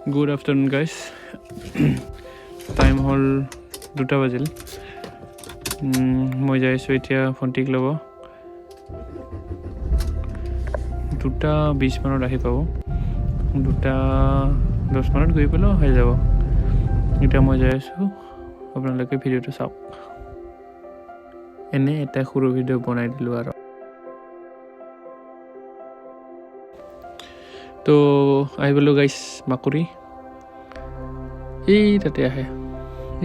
Good afternoon, guys. Time hall 2টা বাজিল। মই যাই আছোঁ এতিয়া ফণ্টিক ল'ব। 2:20 মানত আহি পাব। 2:10 মানত গৈ পেলাই হৈ যাব। এতিয়া মই যাই আছোঁ, আপোনালোকে ভিডিঅ'টো চাওক। এনে এটা সৰু ভিডিঅ' বনাই দিলোঁ আৰু। তো আহি গ'লোঁ গাইছ মাকুৰি। এই তাতে আহে,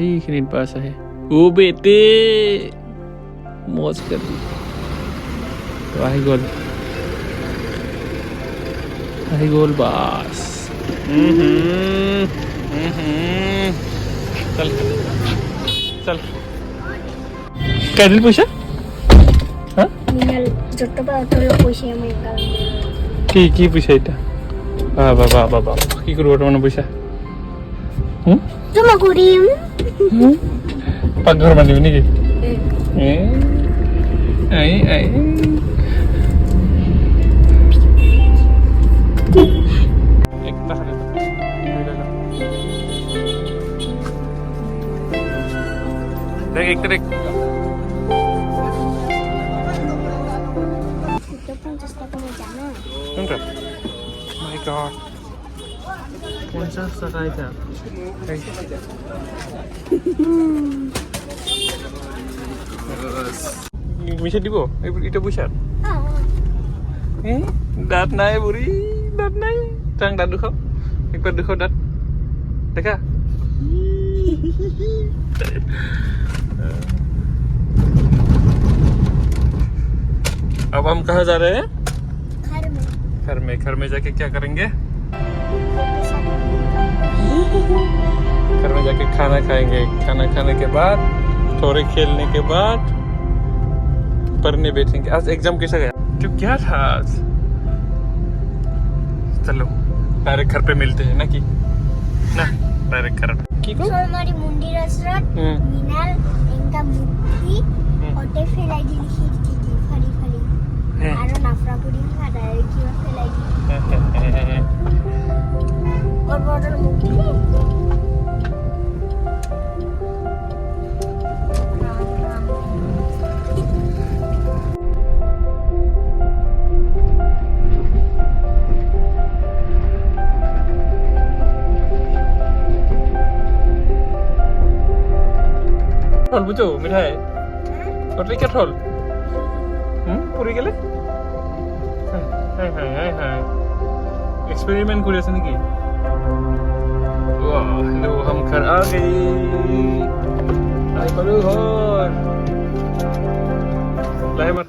এইখিনিত বাছ আহে। অ বেটে মজ কৰি তো আহি গ'ল বাছ। চল চল काय दिल पैसा হা কি পইচা এটা বাবা কি করব তোমার পয়সা জমা করিম পাকঘর বানিবি নাকি এই একটা হাতে দেখ একটা দেখ কোনটা মাই গড 50 টাকা এটা মিশে দিব এটা পয়সা দাঁত নাই বুড়ি দাঁত নাই টাং দাঁত দুখাও একবার দুখাও দাঁত দেখা अब हम कहाँ जा रहे हैं घर में जाके क्या करेंगे घर में जाके खाना खाएंगे खाना खाने के बाद थोड़े खेलने के बाद पढ़ने बैठेंगे आज एग्जाम कैसा गया तो क्या था आज चलो डायरेक्ट घर पे मिलते हैं ना कि ना डायरेक्ट घर की को सोलमारी मुंडी रेस्टोरेंट मिनाल इनका मुट्ठी ओटे फेलाई दी खिड़की दी फड़ी फड़ी आरो नाफरापुरी का डायरेक्ट की फेलाई दी और बॉटल मुट्ठी ठल बुझो मिठाई कटरी क्या ठल पड़ी गले एक्सपेरिमेंट कर नाकि हेलो हम घर आ गए घर लाहे मार